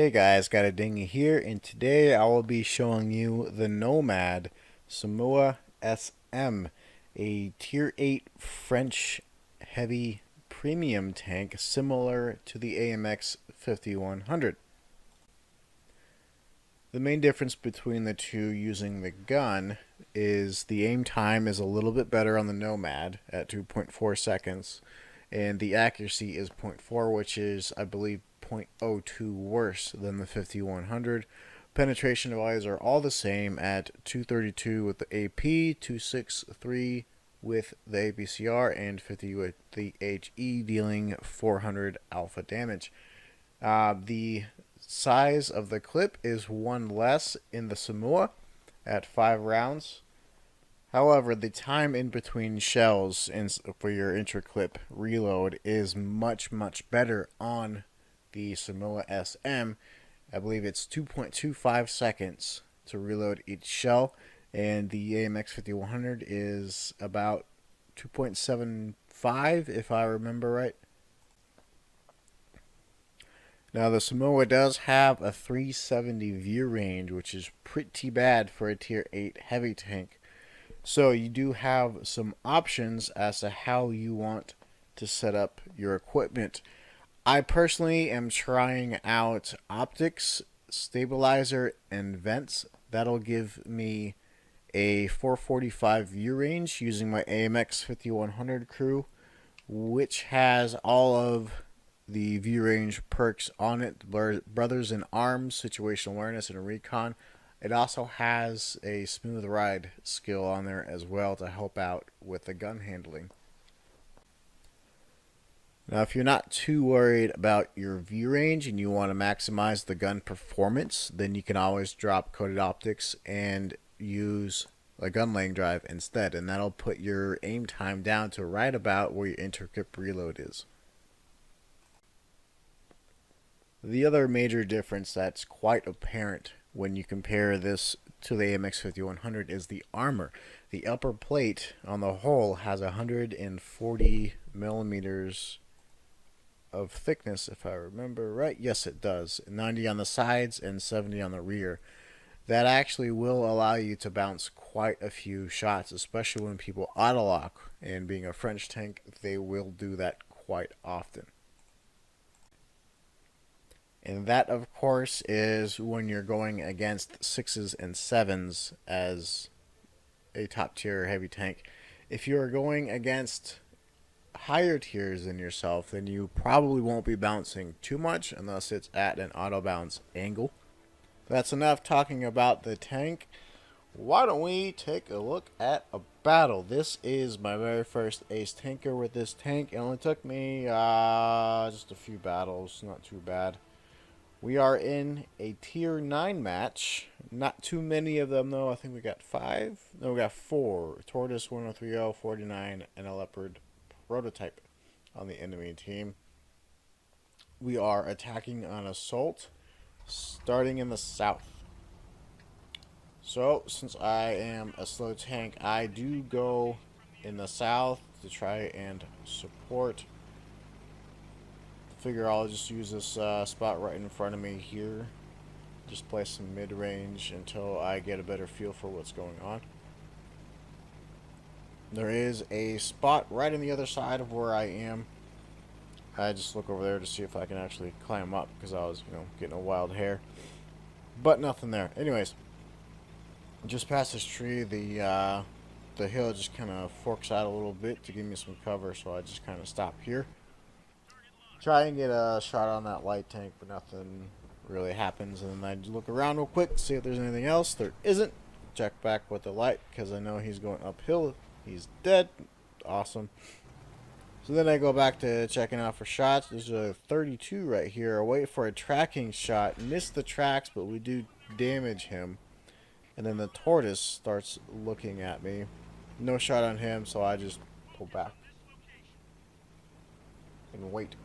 Hey guys, got a dinghy here, and today I will be showing you the Nomad Somua SM, a Tier 8 French heavy premium tank similar to the AMX 5100. The main difference between the two using the gun is the aim time is a little bit better on the Nomad at 2.4 seconds, and the accuracy is zero point 0.4, which is, I believe, 0.02 worse than the 5100. Penetration values are all the same at 232 with the AP, 263 with the APCR, and 50 with the HE, dealing 400 alpha damage. The size of the clip is one less in the Somua at 5 rounds. However, the time in between shells for your intra-clip reload is much better on the Somua SM. I believe it's 2.25 seconds to reload each shell, and the AMX 5100 is about 2.75 if I remember right. Now the Somua does have a 370 view range, which is pretty bad for a tier 8 heavy tank. So you do have some options as to how you want to set up your equipment. I personally am trying out optics, stabilizer, and vents. That'll give me a 445 view range using my AMX 5100 crew, which has all of the view range perks on it: Brothers in Arms, Situational Awareness, and Recon. It also has a smooth ride skill on there as well to help out with the gun handling. Now, if you're not too worried about your view range and you want to maximize the gun performance, then you can always drop coated optics and use a gun laying drive instead, and that'll put your aim time down to right about where your inter-clip reload is. The other major difference that's quite apparent when you compare this to the AMX 5100 is the armor. The upper plate on the hull has 140 millimeters of thickness, if I remember right. Yes, it does. 90 on the sides and 70 on the rear. That actually will allow you to bounce quite a few shots, especially when people auto-lock, and being a French tank, they will do that quite often. And that, of course, is when you're going against 6s and 7s as a top tier heavy tank. If you're going against higher tiers than yourself, then you probably won't be bouncing too much unless it's at an auto bounce angle. That's enough talking about the tank. Why don't we take a look at a battle? This is my very first ace tanker with this tank. It only took me just a few battles, not too bad. We are in a tier 9 match. Not too many of them though. I think we got 5. No, we got 4. Tortoise 1030, 49, and a Leopard prototype on the enemy team. We are attacking on assault, starting in the south. So, since I am a slow tank, I do go in the south to try and support. Figure I'll just use this spot right in front of me here. Just play some mid-range until I get a better feel for what's going on. There is a spot right on the other side of where I am. I just look over there to see if I can actually climb up, because I was, getting a wild hair. But nothing there. Anyways, just past this tree, the hill just kind of forks out a little bit to give me some cover, so I just kind of stop here. Try and get a shot on that light tank, but nothing really happens. And then I look around real quick to see if there's anything else. There isn't. Check back with the light, because I know he's going uphill. He's dead. Awesome. So then I go back to checking out for shots. There's a 32 right here. I wait for a tracking shot. Miss the tracks, but we do damage him. And then the Tortoise starts looking at me. No shot on him, so I just pull back and wait.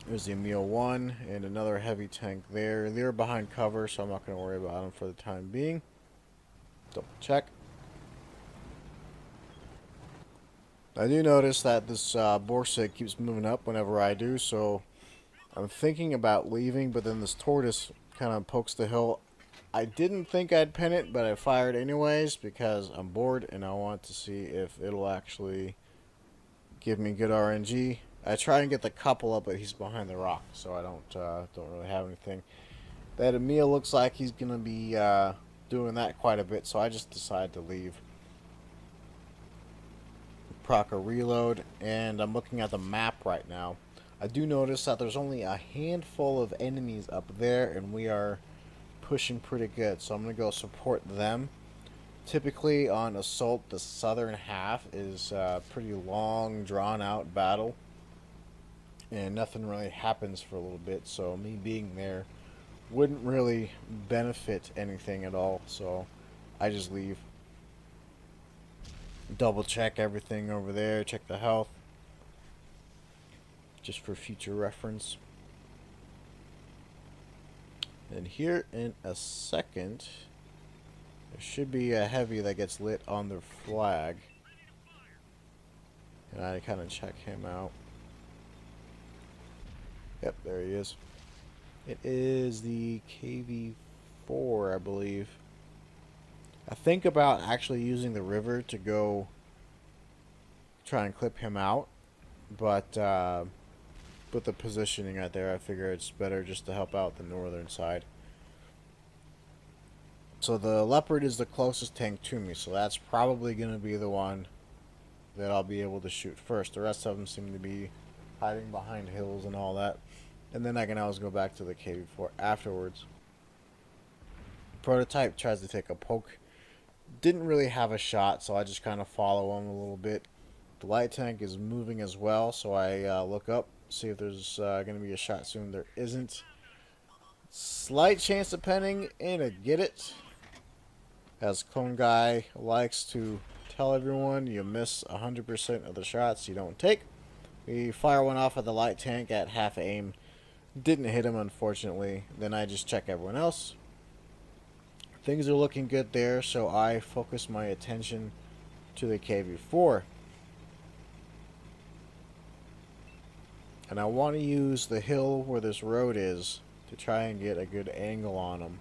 There's the Emil 1 and another heavy tank there. They're behind cover, so I'm not going to worry about them for the time being. Double check. I do notice that this Borsig keeps moving up whenever I do, so I'm thinking about leaving, but then this tortoise kind of pokes the hill. I didn't think I'd pin it, but I fired anyways because I'm bored and I want to see if it'll actually give me good RNG. I try and get the couple up, but he's behind the rock, so I don't really have anything. That Emil looks like he's gonna be doing that quite a bit, so I just decided to leave. Proc a reload, and I'm looking at the map right now. I do notice that there's only a handful of enemies up there, and we are pushing pretty good, so I'm gonna go support them. Typically on Assault, the southern half is a pretty long, drawn-out battle, and nothing really happens for a little bit, so me being there wouldn't really benefit anything at all, so I just leave. Double check everything over there, check the health, just for future reference. And here in a second, there should be a heavy that gets lit on the flag. And I kind of check him out. Yep, there he is. It is the KV-4, I believe. I think about actually using the river to go try and clip him out, but with the positioning right there, I figure it's better just to help out the northern side. So the Leopard is the closest tank to me, so that's probably going to be the one that I'll be able to shoot first. The rest of them seem to be hiding behind hills and all that, and then I can always go back to the KV-4 afterwards. Prototype tries to take a poke. Didn't really have a shot, so I just kind of follow him a little bit. The light tank is moving as well, so I look up, see if there's going to be a shot soon. There isn't. Slight chance of penning in a get it. As Clone Guy likes to tell everyone, you miss 100% of the shots you don't take. We fire one off at the light tank at half aim. Didn't hit him, unfortunately. Then I just check everyone else. Things are looking good there, so I focus my attention to the KV-4. And I want to use the hill where this road is to try and get a good angle on him.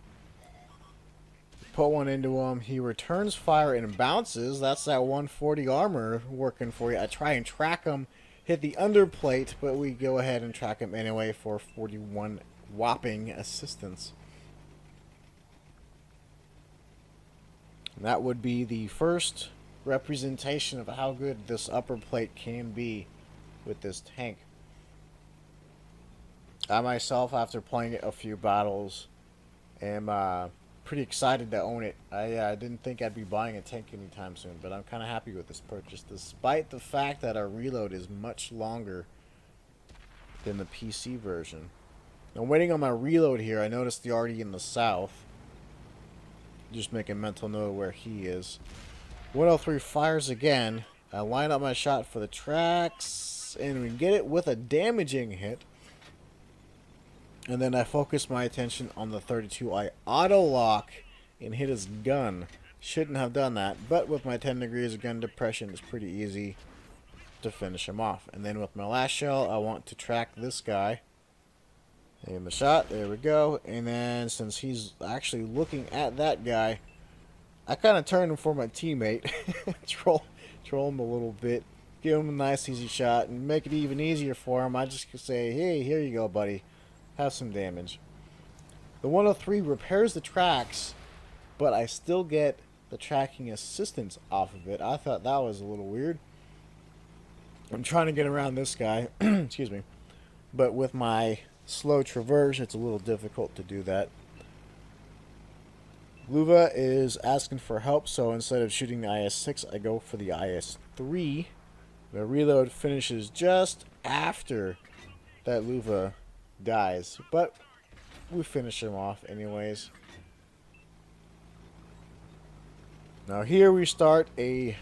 Put one into him. He returns fire and bounces. That's that 140 armor working for you. I try and track him, hit the underplate, but we go ahead and track him anyway for 41 whopping assistance. And that would be the first representation of how good this upper plate can be with this tank. I myself, after playing it a few battles, am pretty excited to own it. I didn't think I'd be buying a tank anytime soon, but I'm kind of happy with this purchase, despite the fact that our reload is much longer than the PC version. I'm waiting on my reload here. I noticed the already in the south. Just make a mental note of where he is. 103 fires again. I line up my shot for the tracks, and we get it with a damaging hit. And then I focus my attention on the 32. I auto-lock and hit his gun. Shouldn't have done that, but with my 10 degrees of gun depression, it's pretty easy to finish him off. And then with my last shell, I want to track this guy. Aim the shot, there we go. And then since he's actually looking at that guy, I kind of turn him for my teammate. troll him a little bit. Give him a nice easy shot and make it even easier for him. I just say, hey, here you go, buddy. Have some damage. The 103 repairs the tracks, but I still get the tracking assistance off of it. I thought that was a little weird. I'm trying to get around this guy. Excuse me. But with my slow traverse, it's a little difficult to do that. Luva is asking for help, so instead of shooting the IS-6, I go for the IS-3. The reload finishes just after that Luva dies, but we finish him off anyways. Now here we start a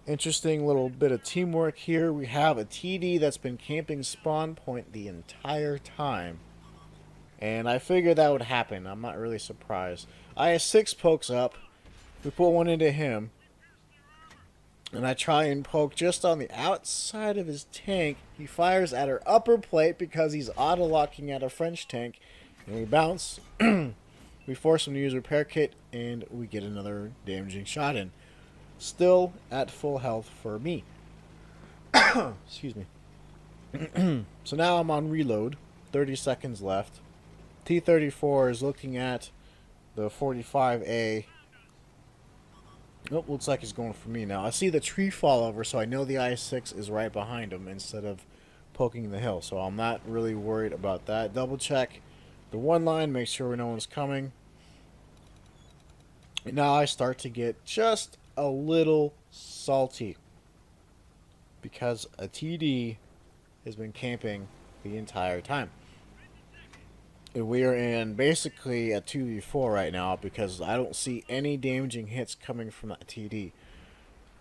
interesting little bit of teamwork here. We have a TD that's been camping spawn point the entire time, and I figured that would happen. I'm not really surprised. IS-6 pokes up. We put one into him. And I try and poke just on the outside of his tank. He fires at our upper plate because he's auto-locking at a French tank. And we bounce. We force him to use repair kit, and we get another damaging shot in. Still at full health for me. Excuse me. So now I'm on reload. 30 seconds left. T-34 is looking at the 45A. Nope, looks like he's going for me now. I see the tree fall over, so I know the I-6 is right behind him instead of poking the hill. So I'm not really worried about that. Double check the one line, make sure no one's coming. And now I start to get just a little salty because a TD has been camping the entire time. And we are in basically a 2v4 right now because I don't see any damaging hits coming from that TD.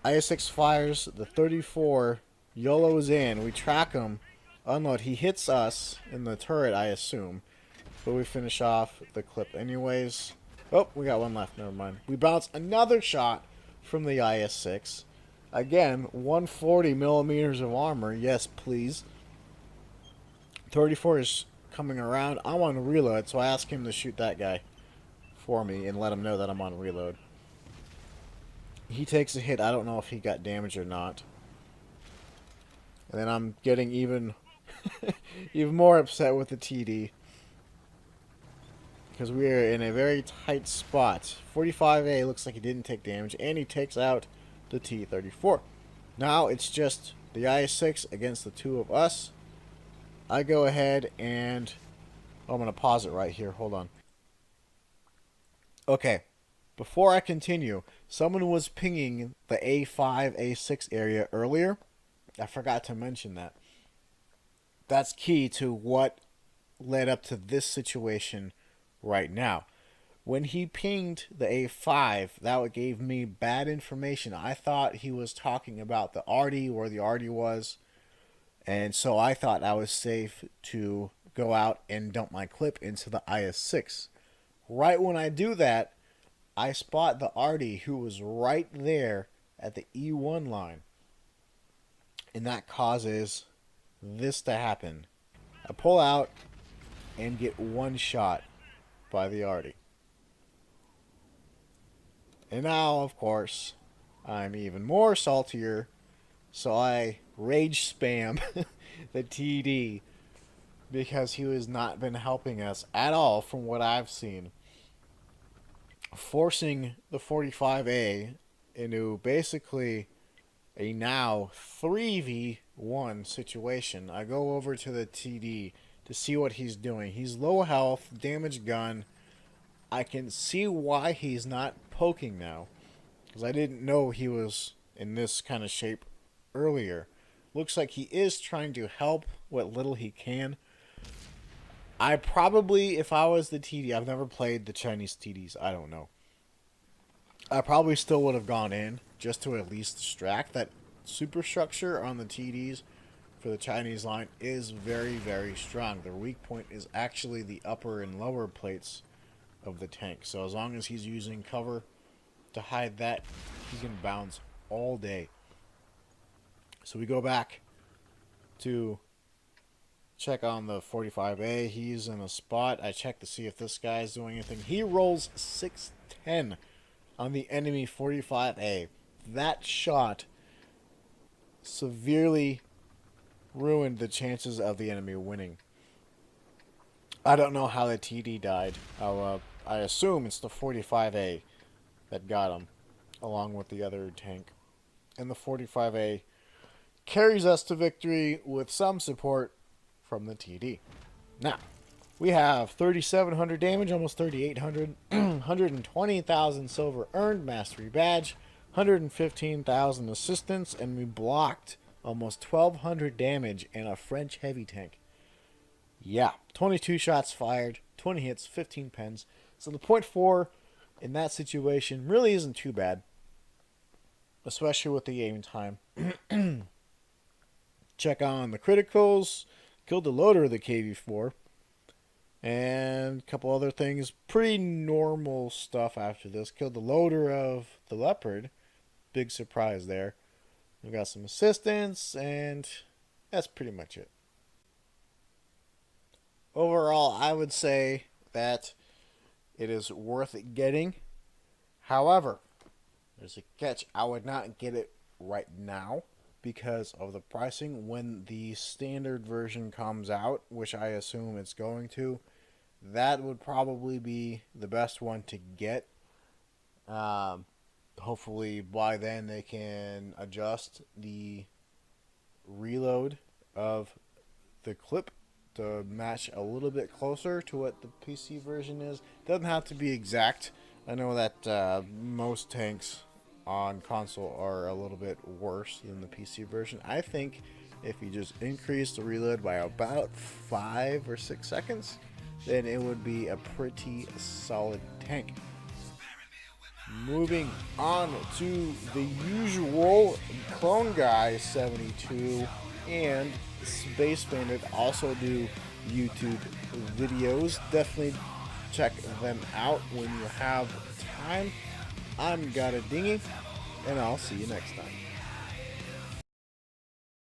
IS-6 fires, the 34 YOLO's in, we track him, unload, he hits us in the turret I assume, but we finish off the clip anyways. Oh, we got one left, never mind. We bounce another shot from the IS-6. Again, 140 millimeters of armor, yes please. 34 is coming around. I'm on reload, so I ask him to shoot that guy for me and let him know that I'm on reload. He takes a hit. I don't know if he got damaged or not. And then I'm getting even more upset with the TD because we are in a very tight spot. 45A looks like he didn't take damage, and he takes out the T-34. Now it's just the IS-6 against the two of us. I go ahead and I'm going to pause it right here. Hold on. Okay. Before I continue, someone was pinging the A5, A6 area earlier. I forgot to mention that. That's key to what led up to this situation right now. When he pinged the A5, that gave me bad information. I thought he was talking about the RD, where the RD was. And so I thought I was safe to go out and dump my clip into the IS-6. Right when I do that, I spot the RD who was right there at the E1 line. And that causes this to happen. I pull out and get one shot by the RD. And now, of course, I'm even more saltier. So I rage spam the TD because he has not been helping us at all from what I've seen. Forcing the 45A into basically a now 3v1 situation. I go over to the TD to see what he's doing. He's low health, damaged gun. I can see why he's not poking now, because I didn't know he was in this kind of shape earlier. Looks like he is trying to help what little he can. I probably, if I was the TD, I've never played the Chinese TDs, I don't know. I probably still would have gone in just to at least distract. That superstructure on the TDs for the Chinese line is very, very strong. Their weak point is actually the upper and lower plates of the tank. So as long as he's using cover to hide that, he can bounce all day. So we go back to check on the 45A. He's in a spot. I check to see if this guy's doing anything. He rolls 610 on the enemy 45A. That shot severely ruined the chances of the enemy winning. I don't know how the TD died. I assume it's the 45A that got him, along with the other tank. And the 45A carries us to victory with some support from the TD. Now, we have 3,700 damage, almost 3,800, 120,000 silver earned, mastery badge, 115,000 assistance, and we blocked almost 1,200 damage in a French heavy tank. Yeah, 22 shots fired, 20 hits, 15 pens. So the .4 in that situation really isn't too bad, especially with the aim time. Check on the criticals. Killed the loader of the KV-4. And a couple other things. Pretty normal stuff after this. Killed the loader of the Leopard. Big surprise there. We got some assistance, and that's pretty much it. Overall, I would say that it is worth getting. However, there's a catch. I would not get it right now because of the pricing. When the standard version comes out, which I assume it's going to, that would probably be the best one to get. Hopefully by then they can adjust the reload of the clip to match a little bit closer to what the PC version is. Doesn't have to be exact. I know that most tanks on console are a little bit worse than the PC version. I think if you just increase the reload by about 5 or 6 seconds, then it would be a pretty solid tank. Moving on to the usual, Clone Guy 72 and SpaceBANDIT also do YouTube videos. Definitely check them out when you have time. I'm Got a Dingy, and I'll see you next time.